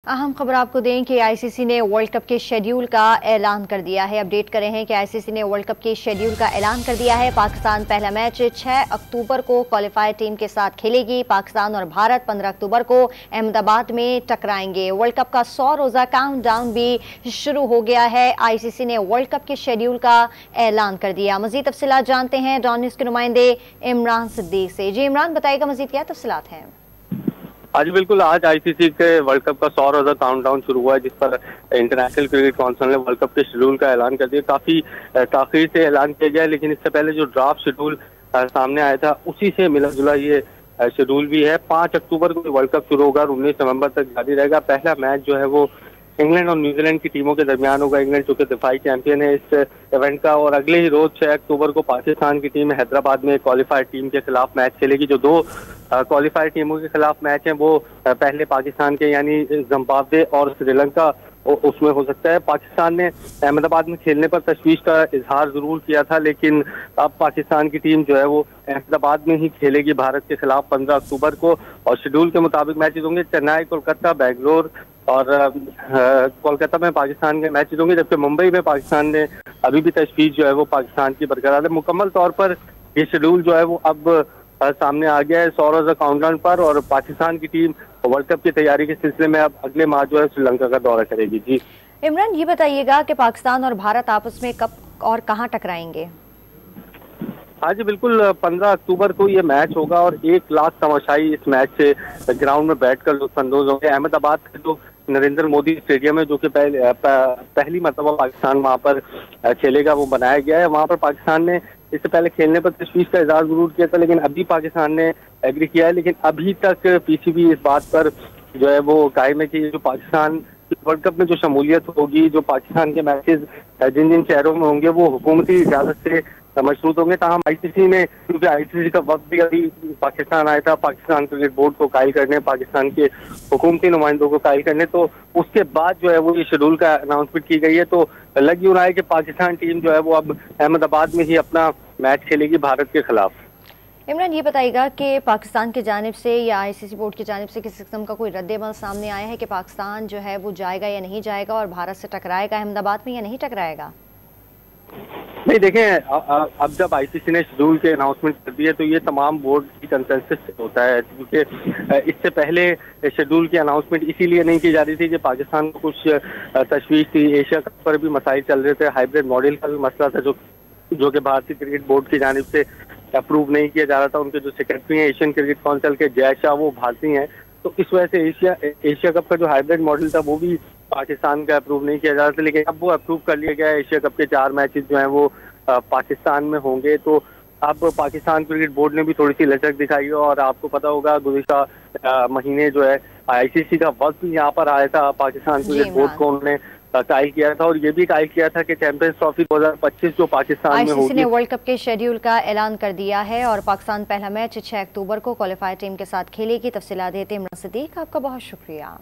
अहम खबर आपको दें कि आईसीसी ने वर्ल्ड कप के शेड्यूल का ऐलान कर दिया है। अपडेट कर रहे हैं कि आईसीसी ने वर्ल्ड कप के शेड्यूल का ऐलान कर दिया है। पाकिस्तान पहला मैच 6 अक्टूबर को क्वालिफायर टीम के साथ खेलेगी। पाकिस्तान और भारत 15 अक्टूबर को अहमदाबाद में टकराएंगे। वर्ल्ड कप का 100 रोजा काउंटडाउन भी शुरू हो गया है। आईसीसी ने वर्ल्ड कप के शेड्यूल का ऐलान कर दिया। मजीद तफसीलात जानते हैं डॉन न्यूज के नुमाइंदे इमरान सिद्दीक से। जी इमरान, बताइएगा मजीद क्या तफसीलात हैं। आज बिल्कुल आज आईसीसी के वर्ल्ड कप का 100 रोजा काउंटडाउन शुरू हुआ है, जिस पर इंटरनेशनल क्रिकेट काउंसिल ने वर्ल्ड कप के शेड्यूल का ऐलान कर दिया। काफी ताखीर से ऐलान किया गया, लेकिन इससे पहले जो ड्राफ्ट शेड्यूल सामने आया था उसी से मिला जुला ये शेड्यूल भी है। 5 अक्टूबर को वर्ल्ड कप शुरू होगा और 19 नवंबर तक जारी रहेगा। पहला मैच जो है वो इंग्लैंड और न्यूजीलैंड की टीमों के दरमियान होगा। इंग्लैंड चूंकि दिफाई चैंपियन है इस इवेंट का, और अगले ही रोज 6 अक्टूबर को पाकिस्तान की टीम हैदराबाद में क्वालिफायर टीम के खिलाफ मैच खेलेगी। जो दो क्वालिफायर टीमों के खिलाफ मैच हैं वो पहले पाकिस्तान के यानी जिम्बाब्वे और श्रीलंका उसमें हो सकता है। पाकिस्तान ने अहमदाबाद में खेलने पर तशवीश का इजहार जरूर किया था, लेकिन अब पाकिस्तान की टीम जो है वो अहमदाबाद में ही खेलेगी भारत के खिलाफ 15 अक्टूबर को। और शेड्यूल के मुताबिक मैचेज होंगे। चेन्नई, कोलकाता, बेंगलोर और कोलकाता में पाकिस्तान के मैचेज होंगे, जबकि मुंबई में पाकिस्तान ने अभी भी तशवीश जो है वो पाकिस्तान की बरकरार है। मुकम्मल तौर पर ये शेड्यूल जो है वो अब सामने आ गया है 100 रोजा काउंटडाउन पर, और पाकिस्तान की टीम वर्ल्ड कप की तैयारी के सिलसिले में अब अगले माह जो है श्रीलंका का दौरा करेगी। जी इमरान, ये बताइएगा कि पाकिस्तान और भारत आपस में कब और कहां टकराएंगे? हाँ जी बिल्कुल, 15 अक्टूबर को ये मैच होगा और 1 लाख तमाशाई इस मैच से ग्राउंड में बैठकर लुत्फानंदोज होंगे। अहमदाबाद का जो नरेंद्र मोदी स्टेडियम है, जो कि पहली मरतबा पाकिस्तान वहाँ पर खेलेगा, वो बनाया गया है। वहाँ पर पाकिस्तान ने इससे पहले खेलने पर तशवीश का इजहार जरूर किया था, लेकिन अभी पाकिस्तान ने एग्री किया है। लेकिन अभी तक पीसीबी इस बात पर जो है वो कायम है कि जो पाकिस्तान वर्ल्ड कप में जो शमूलियत होगी, जो पाकिस्तान के मैचेज जिन जिन शहरों में होंगे वो हुकूमती इजाजत से मशरूत होंगे। ताहम आईसीसी ने, क्योंकि आईसीसी का वक्त भी अभी पाकिस्तान आया था पाकिस्तान क्रिकेट बोर्ड को कायल करने, पाकिस्तान के हुकूमती नुमाइंदों को कायल करने, तो उसके बाद जो है वो ये शेड्यूल का अनाउंसमेंट की गई है। तो लग यूं रहा है कि पाकिस्तान टीम जो है वो अब अहमदाबाद में ही अपना मैच खेलेगी भारत के खिलाफ। इमरान, ये बताइएगा कि पाकिस्तान की जानिब से या आईसीसी बोर्ड की जानिब से किसी किस्म का कोई रद्द-ए-अमल सामने आया है कि पाकिस्तान जो है वो जाएगा या नहीं जाएगा और भारत से टकराएगा अहमदाबाद में या नहीं टकराएगा? नहीं, देखें, अब जब आईसीसी ने शेड्यूल के अनाउंसमेंट कर दिए तो ये तमाम बोर्ड की कंसेंसस से होता है, क्योंकि इससे पहले शेड्यूल की अनाउंसमेंट इसीलिए नहीं की जा रही थी कि पाकिस्तान को कुछ तशवीश थी। एशिया कप पर भी मसाइल चल रहे थे, हाइब्रिड मॉडल का भी मसला था जो कि भारतीय क्रिकेट बोर्ड की जानिब से अप्रूव नहीं किया जा रहा था। उनके जो सेक्रेटरी हैं एशियन क्रिकेट काउंसिल के, जय शाह, वो भारतीय हैं, तो इस वजह से एशिया कप का जो हाइब्रिड मॉडल था वो भी पाकिस्तान का अप्रूव नहीं किया जा रहा था। लेकिन अब वो अप्रूव कर लिया गया है। एशिया कप के 4 मैचेस जो हैं वो पाकिस्तान में होंगे। तो अब पाकिस्तान क्रिकेट बोर्ड ने भी थोड़ी सी लचक दिखाई है, और आपको पता होगा गुज़िश्ता महीने जो है आईसीसी का वक्त भी यहाँ पर आया था, पाकिस्तान क्रिकेट बोर्ड को उन्होंने कायल किया था, और ये भी कायल किया था कि चैंपियंस ट्रॉफी 2025 जो पाकिस्तान में होगी। आईसीसी ने वर्ल्ड कप के शेड्यूल का ऐलान कर दिया है और पाकिस्तान पहला मैच 6 अक्टूबर को क्वालिफायर टीम के साथ खेलेगी। तफसीलात देते इमरान सिद्दीक, आपका बहुत शुक्रिया।